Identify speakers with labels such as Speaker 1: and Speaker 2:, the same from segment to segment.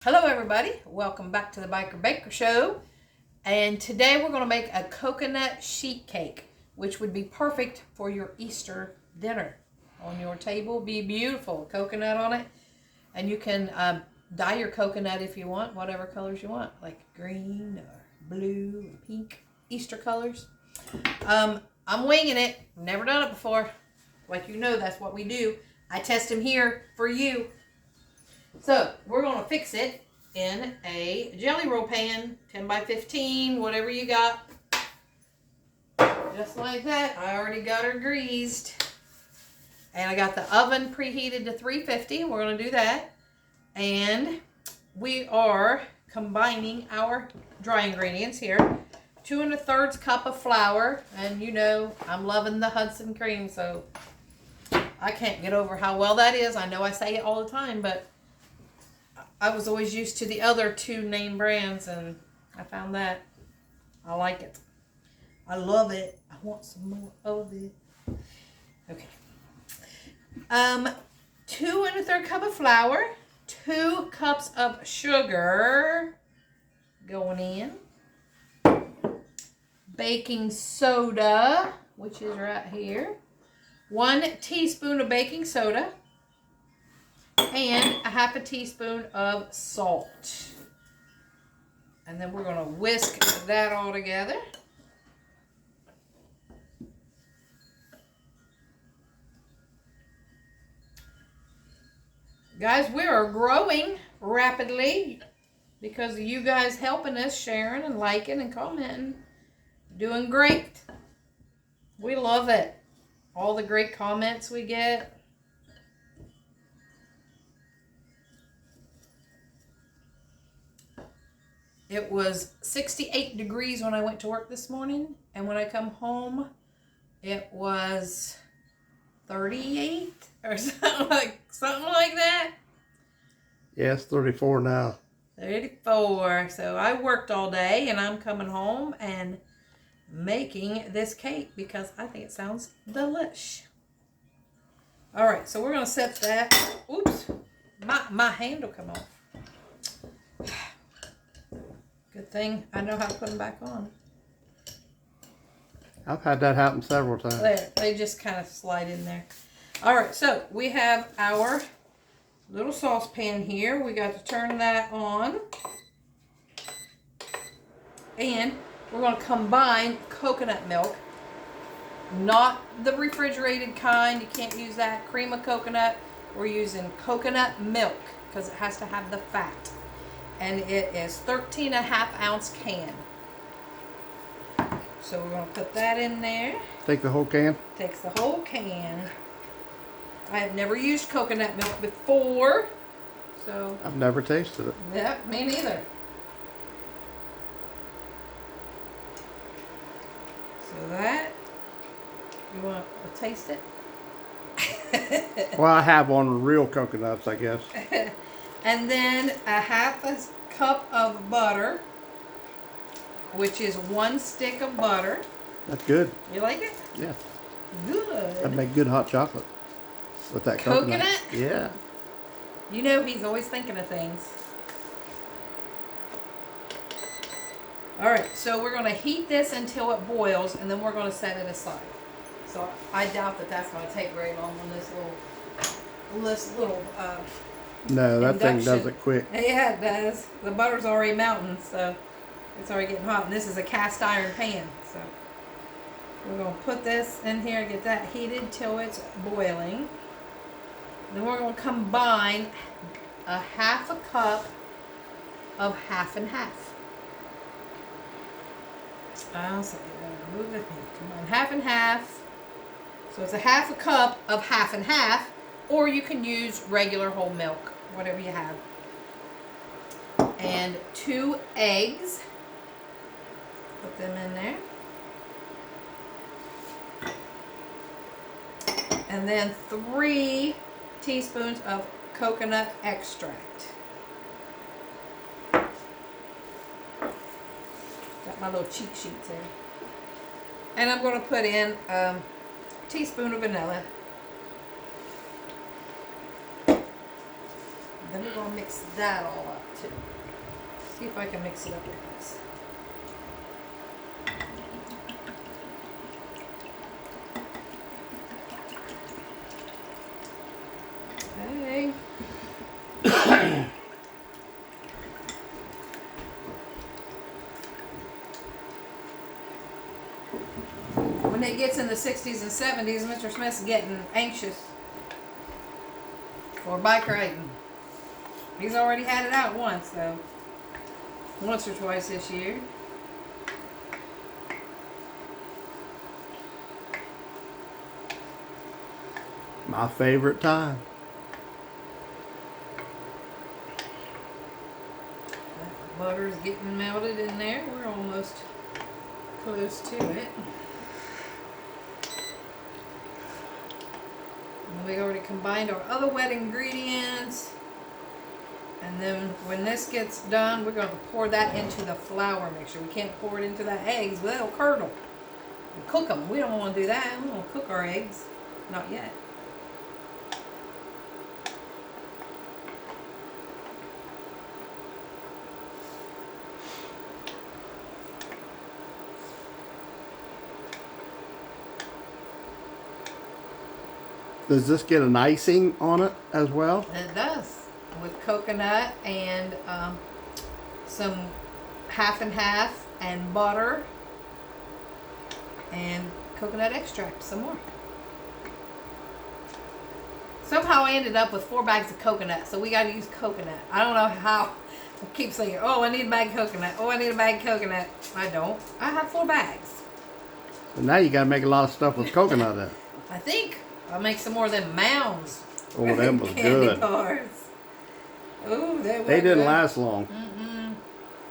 Speaker 1: Hello everybody, welcome back to the Biker Baker Show. And today we're going to make a coconut sheet cake, which would be perfect for your Easter dinner. On your table, be beautiful, coconut on it. And you can dye your coconut if you want, whatever colors you want, like green or blue or pink, Easter colors. I'm winging it, never done it before. Like you know, that's what we do. I test them here for you. So we're going to fix it in a jelly roll pan, 10 by 15, whatever you got. Just like that. I already got her greased. And I got the oven preheated to 350. We're going to do that. And we are combining our dry ingredients here. 2 1/3 cup of flour. And you know, I'm loving the Hudson cream, so I can't get over how well that is. I know I say it all the time, but I was always used to the other two name brands, and I found that I like it. I love it. I want some more of it. Okay. 2 1/3 cup of flour, 2 cups of sugar going in, baking soda, which is right here, 1 teaspoon of baking soda, and a 1/2 teaspoon of salt. And then we're going to whisk that all together. Guys, we are growing rapidly because of you guys helping us, sharing and liking and commenting. Doing great. We love it. All the great comments we get. It was 68 degrees when I went to work this morning, and when I come home, it was 38 or something like that.
Speaker 2: Yeah, it's 34 now.
Speaker 1: 34. So I worked all day, and I'm coming home and making this cake because I think it sounds delish. All right, so we're gonna set that. Oops, my hand will come off. Good thing I know how to put them back on.
Speaker 2: I've had that happen several times.
Speaker 1: There, they just kind of slide in there. All right, so we have our little saucepan here. We got to turn that on. And we're going to combine coconut milk. Not the refrigerated kind. You can't use that. Cream of coconut. We're using coconut milk because it has to have the fat. And it is 13.5 ounce can. So we're going to put that in there.
Speaker 2: Take the whole can?
Speaker 1: Takes the whole can. I have never used coconut milk before. So
Speaker 2: I've never tasted it.
Speaker 1: Yep, me neither. So that, you want to taste it?
Speaker 2: Well, I have on real coconuts, I guess.
Speaker 1: And then a 1/2 cup of butter, which is 1 stick of butter.
Speaker 2: That's good.
Speaker 1: You like it?
Speaker 2: Yeah.
Speaker 1: Good.
Speaker 2: That'd make good hot chocolate with that coconut.
Speaker 1: Coconut?
Speaker 2: Yeah.
Speaker 1: You know he's always thinking of things. All right, so we're going to heat this until it boils, and then we're going to set it aside. So I doubt that that's going to take very long on this little
Speaker 2: No, that
Speaker 1: induction.
Speaker 2: thing does it quick.
Speaker 1: Yeah, it does. The butter's already melting, so it's already getting hot. And this is a cast iron pan. So we're going to put this in here, get that heated till it's boiling. Then we're going to combine a 1/2 cup of 1/2 and 1/2. I'll say, move it. Come on, 1/2 and 1/2. So it's a 1/2 cup of 1/2 and 1/2. Or you can use regular whole milk, whatever you have. And 2 eggs. Put them in there. And then 3 teaspoons of coconut extract. Got my little cheat sheets there. And I'm going to put in a teaspoon of vanilla. Then we're going to mix that all up. too. See if I can mix it up with this. Okay. When it gets in the 60s and 70s, Mr. Smith's getting anxious for bike riding. He's already had it out once, though. Once or twice this year.
Speaker 2: My favorite time.
Speaker 1: Butter's getting melted in there. We're almost close to it. And we already combined our other wet ingredients. And then when this gets done, we're going to pour that into the flour mixture. We can't pour it into the eggs, but they'll curdle. And cook them. We don't want to do that. We don't want to cook our eggs. Not yet.
Speaker 2: Does this get an icing on it as well?
Speaker 1: It does. With coconut and some half and half and butter and coconut extract, some more. Somehow I ended up with 4 bags of coconut, so we got to use coconut. I don't know how. I keep saying, oh, I need a bag of coconut. Oh, I need a bag of coconut. I don't. I have 4 bags.
Speaker 2: So now you got to make a lot of stuff with coconut in it.
Speaker 1: I think I'll make some more of them mounds.
Speaker 2: Oh, them was
Speaker 1: candy
Speaker 2: good.
Speaker 1: Bars. Ooh,
Speaker 2: They didn't last long.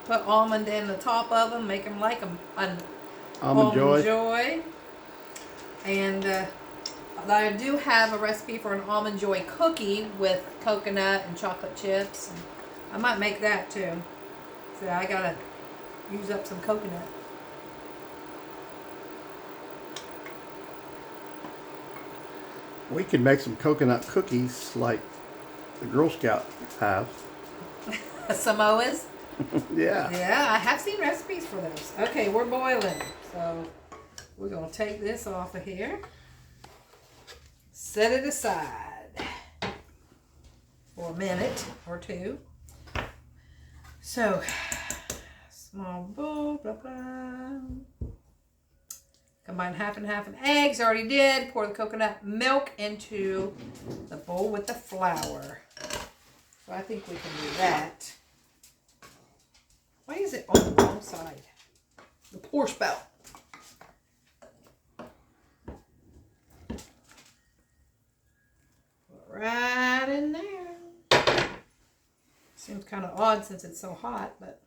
Speaker 1: Put almond in the top of them, make them like an
Speaker 2: Almond Joy.
Speaker 1: Joy. And I do have a recipe for an Almond Joy cookie with coconut and chocolate chips. And I might make that too. So I gotta use up some coconut.
Speaker 2: We could make some coconut cookies like the Girl Scout have.
Speaker 1: Samoas?
Speaker 2: Yeah.
Speaker 1: Yeah, I have seen recipes for those. Okay, we're boiling. So we're going to take this off of here. Set it aside for a minute or two. So, small bowl, blah, blah. Combine half and half of eggs. Already did. Pour the coconut milk into the bowl with the flour. So I think we can do that. Why is it on the wrong side? The pour spout. Right in there. Seems kind of odd since it's so hot, but.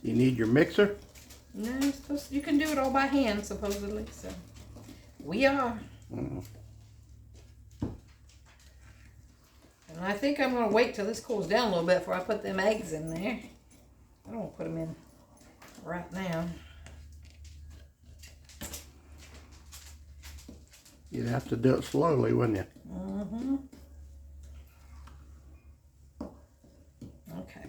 Speaker 2: You need your mixer?
Speaker 1: No, you can do it all by hand, supposedly. So we are.
Speaker 2: Mm.
Speaker 1: And I think I'm going to wait till this cools down a little bit before I put them eggs in there. I don't want to put them in right now.
Speaker 2: You'd have to do it slowly, wouldn't you?
Speaker 1: Mm-hmm. Okay.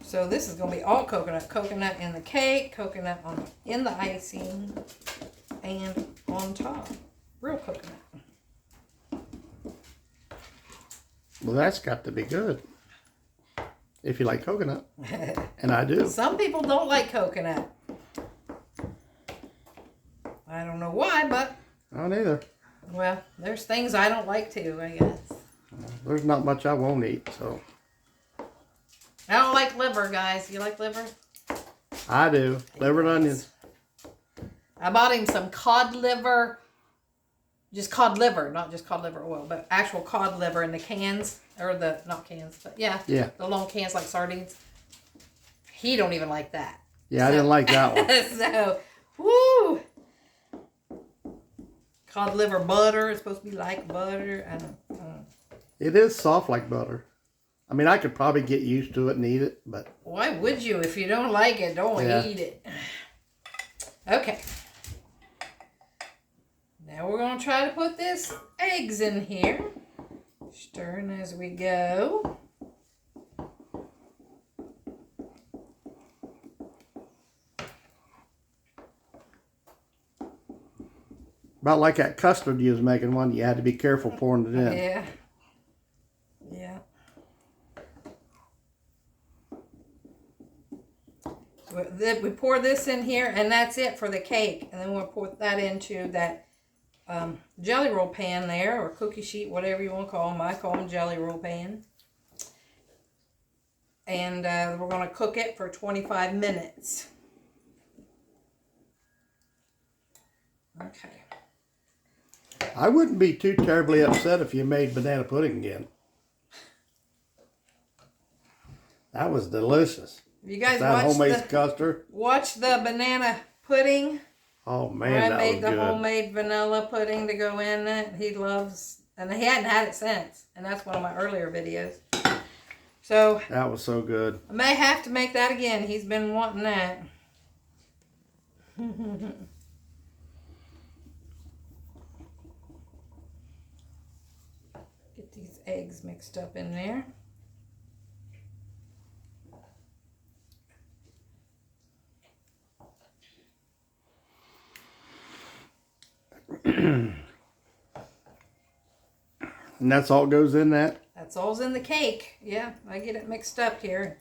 Speaker 1: So this is going to be all coconut. Coconut in the cake, coconut in the icing, and on top, real coconut.
Speaker 2: Well, that's got to be good. If you like coconut. And I do.
Speaker 1: Some people don't like coconut. I don't know why, but...
Speaker 2: I don't either.
Speaker 1: Well, there's things I don't like too, I guess.
Speaker 2: There's not much I won't eat, so...
Speaker 1: I don't like liver, guys. You like liver?
Speaker 2: I do. Liver and onions.
Speaker 1: I bought him some cod liver. Just cod liver, not just cod liver oil, but actual cod liver in the cans. Or the, not cans, but yeah.
Speaker 2: Yeah.
Speaker 1: The long cans like sardines. He don't even like that.
Speaker 2: Yeah, I didn't like that one.
Speaker 1: So, woo! Cod liver butter. It's supposed to be like butter. I don't know.
Speaker 2: It is soft like butter. I mean, I could probably get used to it and eat it, but...
Speaker 1: Why would you? If you don't like it, don't eat it. Okay. Now we're going to try to put this eggs in here. Stirring as we go.
Speaker 2: About like that custard you was making one, you had to be careful pouring it in.
Speaker 1: Yeah. Yeah. So we pour this in here, and that's it for the cake. And then we'll pour that into that jelly roll pan there, or cookie sheet, whatever you want to call them. I call them jelly roll pan. And we're going to cook it for 25 minutes. Okay.
Speaker 2: I wouldn't be too terribly upset if you made banana pudding again. That was delicious.
Speaker 1: You guys
Speaker 2: that homemade custard.
Speaker 1: Watch the banana pudding.
Speaker 2: Oh man,
Speaker 1: Brad
Speaker 2: that
Speaker 1: made
Speaker 2: was
Speaker 1: the
Speaker 2: good.
Speaker 1: homemade vanilla pudding to go in it. He loves, and he hadn't had it since. And that's one of my earlier videos. So
Speaker 2: that was so good.
Speaker 1: I may have to make that again. He's been wanting that. Get these eggs mixed up in there.
Speaker 2: And that's all goes in that?
Speaker 1: That's all's in the cake. Yeah, I get it mixed up here.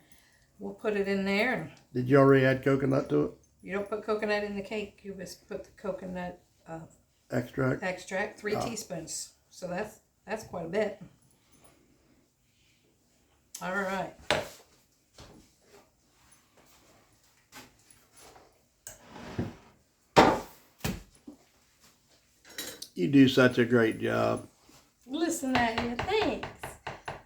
Speaker 1: We'll put it in there.
Speaker 2: Did you already add coconut to it?
Speaker 1: You don't put coconut in the cake. You just put the coconut
Speaker 2: extract.
Speaker 1: 3 teaspoons. So that's quite a bit. All right.
Speaker 2: You do such a great job.
Speaker 1: Listen at you. Thanks.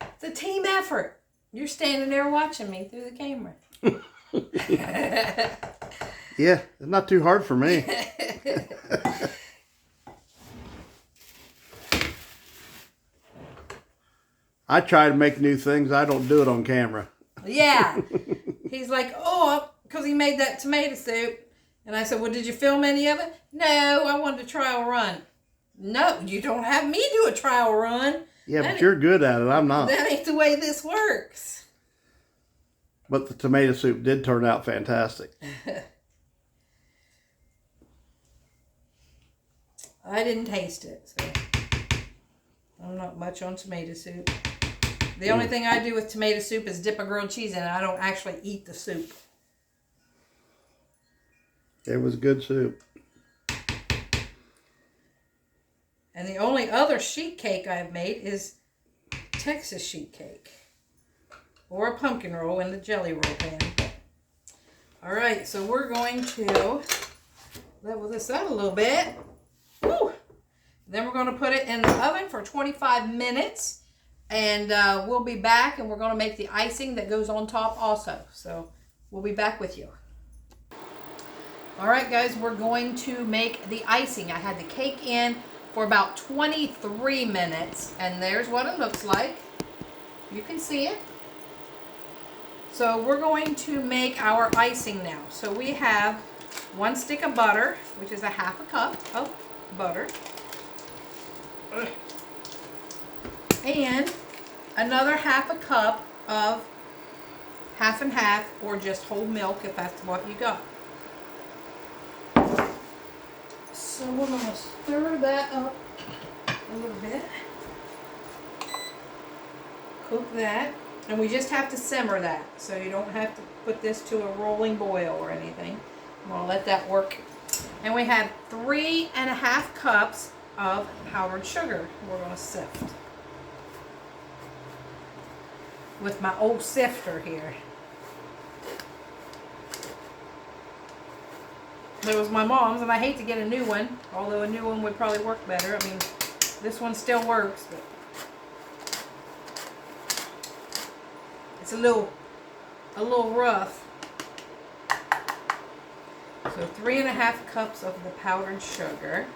Speaker 1: It's a team effort. You're standing there watching me through the camera.
Speaker 2: Yeah, it's not too hard for me. I try to make new things. I don't do it on camera.
Speaker 1: Yeah. He's like, oh, because he made that tomato soup. And I said, well, did you film any of it? No, I wanted a trial run. No, you don't have me do a trial run.
Speaker 2: Yeah, but you're good at it. I'm not.
Speaker 1: That ain't the way this works.
Speaker 2: But the tomato soup did turn out fantastic.
Speaker 1: I didn't taste it, so I'm not much on tomato soup. The only thing I do with tomato soup is dip a grilled cheese in it. I don't actually eat the soup.
Speaker 2: It was good soup.
Speaker 1: And the only other sheet cake I've made is Texas sheet cake. Or a pumpkin roll in the jelly roll pan. All right, so we're going to level this out a little bit. Woo! Then we're going to put it in the oven for 25 minutes. And we'll be back, and we're going to make the icing that goes on top also. So we'll be back with you. All right, guys, we're going to make the icing. I had the cake in for about 23 minutes, and there's what it looks like. You can see it. So we're going to make our icing now. So we have 1 stick of butter, which is a 1/2 cup of butter. And another 1/2 cup of 1/2 and 1/2, or just whole milk if that's what you got. So we're going to stir that up a little bit. Cook that. And we just have to simmer that. So you don't have to put this to a rolling boil or anything. I'm going to let that work. And we have 3 1/2 cups of powdered sugar we're going to sift. With my old sifter here. It was my mom's, and I hate to get a new one, although a new one would probably work better. I mean, this one still works, but it's a little rough. So 3 1/2 cups of the powdered sugar.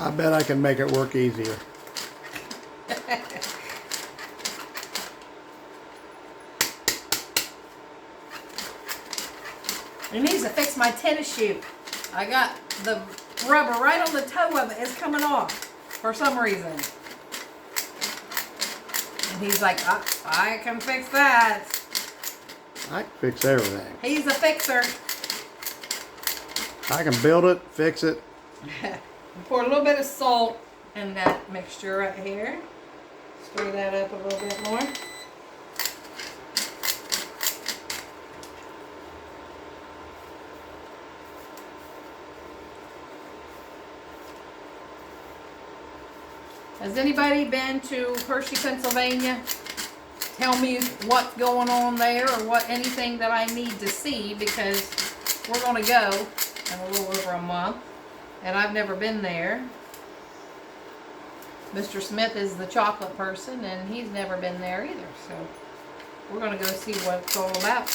Speaker 2: I bet I can make it work easier.
Speaker 1: It needs to fix my tennis shoe. I got the rubber right on the toe of it. It's coming off for some reason. And he's like, I can fix that.
Speaker 2: I can fix everything.
Speaker 1: He's a fixer.
Speaker 2: I can build it, fix it.
Speaker 1: Pour a little bit of salt in that mixture right here. Stir that up a little bit more. Has anybody been to Hershey, Pennsylvania? Tell me what's going on there or what anything that I need to see, because we're going to go in a little over a month and I've never been there. Mr. Smith is the chocolate person and he's never been there either, so we're going to go see what it's all about.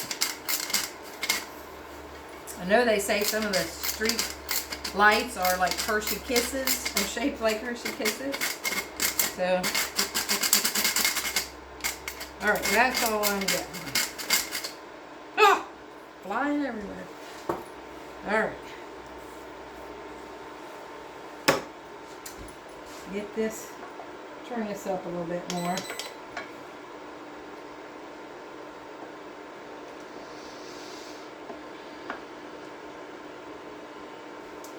Speaker 1: I know they say some of the street lights are like Hershey Kisses, or shaped like Hershey Kisses. So, alright, that's all I'm getting. Oh! Flying everywhere. Alright. Get this, turn this up a little bit more.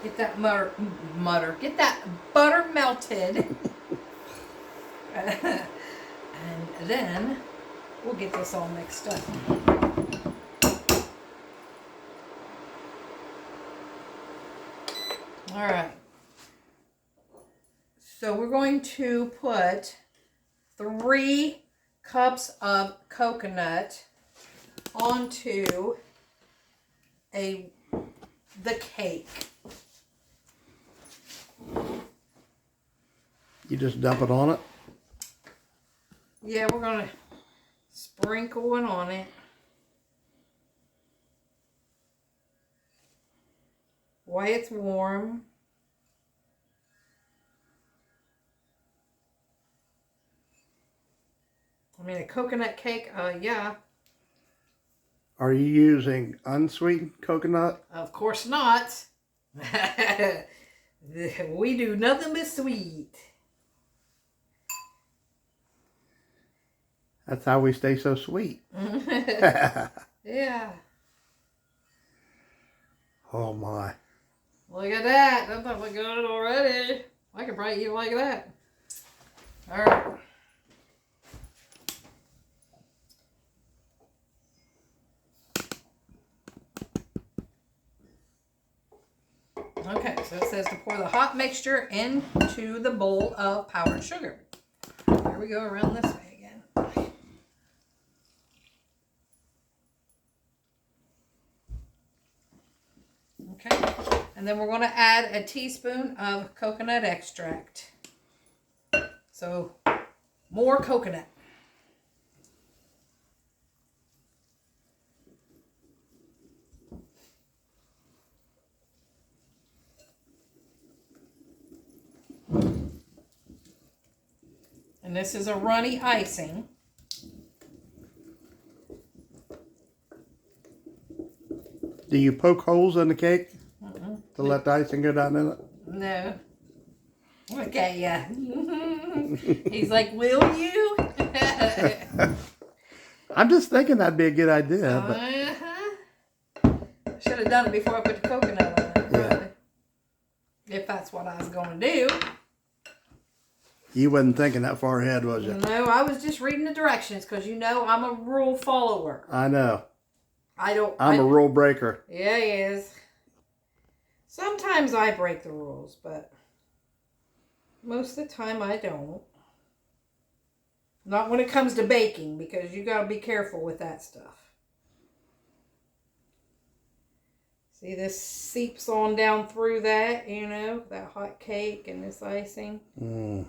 Speaker 1: Get that get that butter melted. And then we'll get this all mixed up. All right. So we're going to put 3 cups of coconut onto the cake.
Speaker 2: You just dump it on it?
Speaker 1: Yeah, we're going to sprinkle it on it. While it's warm. I mean, a coconut cake, yeah.
Speaker 2: Are you using unsweetened coconut?
Speaker 1: Of course not. We do nothing but sweet.
Speaker 2: That's how we stay so sweet.
Speaker 1: Yeah.
Speaker 2: Oh my.
Speaker 1: Look at that. That looks good already. I could probably eat it like that. All right. Okay, so it says to pour the hot mixture into the bowl of powdered sugar. Here we go around this way again. Okay, and then we're going to add a teaspoon of coconut extract. So, more coconut. And this is a runny icing.
Speaker 2: Do you poke holes in the cake to let the icing go down in it?
Speaker 1: No. Look at ya. He's like, will you?
Speaker 2: I'm just thinking that'd be a good idea. But
Speaker 1: Should have done it before I put the coconut on it.
Speaker 2: Yeah.
Speaker 1: If that's what I was going to do.
Speaker 2: You wasn't thinking that far ahead, was you?
Speaker 1: No, I was just reading the directions because you know I'm a rule follower.
Speaker 2: I know.
Speaker 1: I'm
Speaker 2: a rule breaker.
Speaker 1: Yeah, he is. Sometimes I break the rules, but most of the time I don't. Not when it comes to baking, because you got to be careful with that stuff. See, this seeps on down through that, you know, that hot cake and this icing.
Speaker 2: Mm.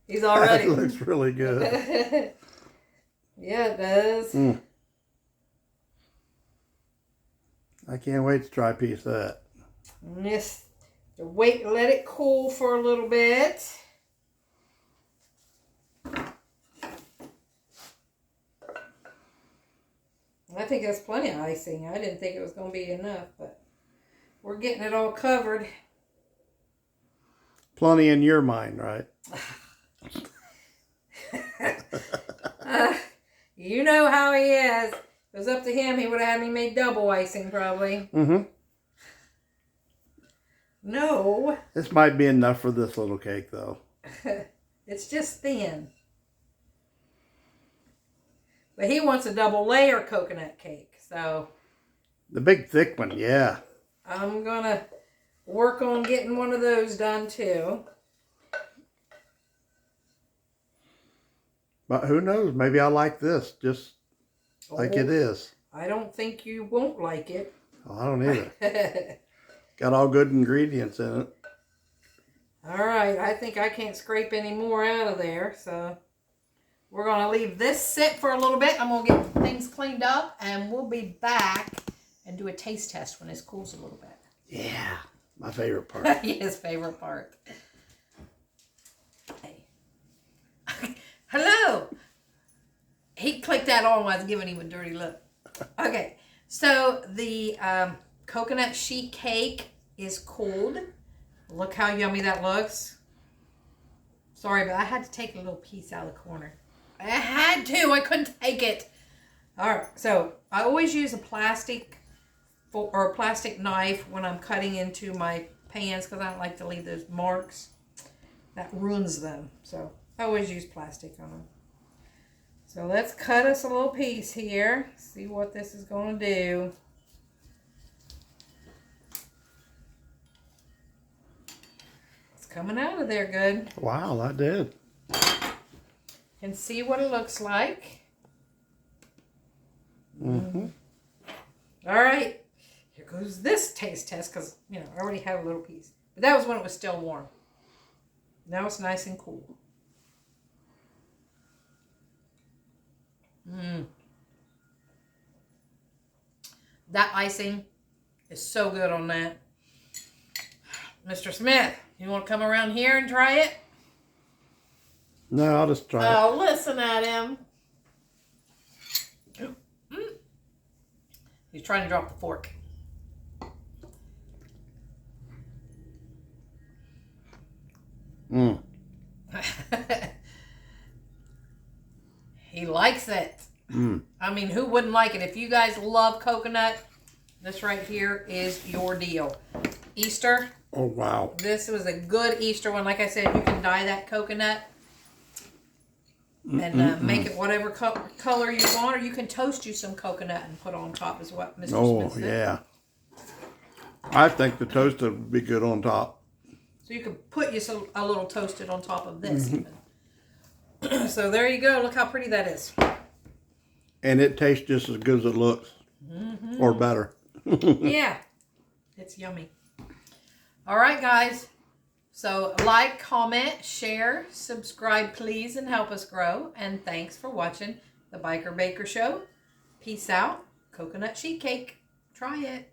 Speaker 1: He's already.
Speaker 2: That looks really good.
Speaker 1: Yeah, it does.
Speaker 2: Mm. I can't wait to try a piece of that.
Speaker 1: This to wait, let it cool for a little bit. I think that's plenty of icing. I didn't think it was going to be enough, but we're getting it all covered.
Speaker 2: Plenty in your mind, right?
Speaker 1: You know how he is. If it was up to him, he would have had me made double icing probably.
Speaker 2: Mm-hmm.
Speaker 1: No.
Speaker 2: This might be enough for this little cake, though.
Speaker 1: It's just thin. But he wants a double layer coconut cake, so.
Speaker 2: The big thick one, yeah.
Speaker 1: I'm going to work on getting one of those done too.
Speaker 2: But who knows? Maybe I like this just like it is.
Speaker 1: I don't think you won't like it.
Speaker 2: Oh, I don't either. Got all good ingredients in it.
Speaker 1: All right. I think I can't scrape any more out of there. So we're going to leave this sit for a little bit. I'm going to get things cleaned up. And we'll be back and do a taste test when this cools a little bit.
Speaker 2: Yeah. My favorite part.
Speaker 1: His favorite part. Hey. Hello. He clicked that on while I was giving him a dirty look. Okay. So the coconut sheet cake is cooled. Look how yummy that looks. Sorry, but I had to take a little piece out of the corner. I had to. I couldn't take it. All right. So I always use a plastic knife when I'm cutting into my pans because I don't like to leave those marks. That ruins them. So I always use plastic on them. So let's cut us a little piece here. See what this is going to do. It's coming out of there good.
Speaker 2: Wow, I did.
Speaker 1: And see what it looks like.
Speaker 2: Mm-hmm.
Speaker 1: All right. Here goes this taste test because, I already have a little piece. But that was when it was still warm. Now it's nice and cool. That icing is so good on that. Mr. Smith, you want to come around here and try it?
Speaker 2: No, I'll just try it.
Speaker 1: Oh, listen at him. He's trying to drop the fork. He likes it. I mean, who wouldn't like it? If you guys love coconut, this right here is your deal. Easter.
Speaker 2: Oh, wow.
Speaker 1: This was a good Easter one. Like I said, you can dye that coconut and make it whatever color you want, or you can toast you some coconut and put on top is what Mr. Smith said.
Speaker 2: Yeah. I think the toasted would be good on top.
Speaker 1: So you can put you a little toasted on top of this even. So there you go. Look how pretty that is.
Speaker 2: And it tastes just as good as it looks. Or better.
Speaker 1: Yeah. It's yummy. All right, guys. So like, comment, share, subscribe, please, and help us grow. And thanks for watching the Biker Baker Show. Peace out. Coconut sheet cake. Try it.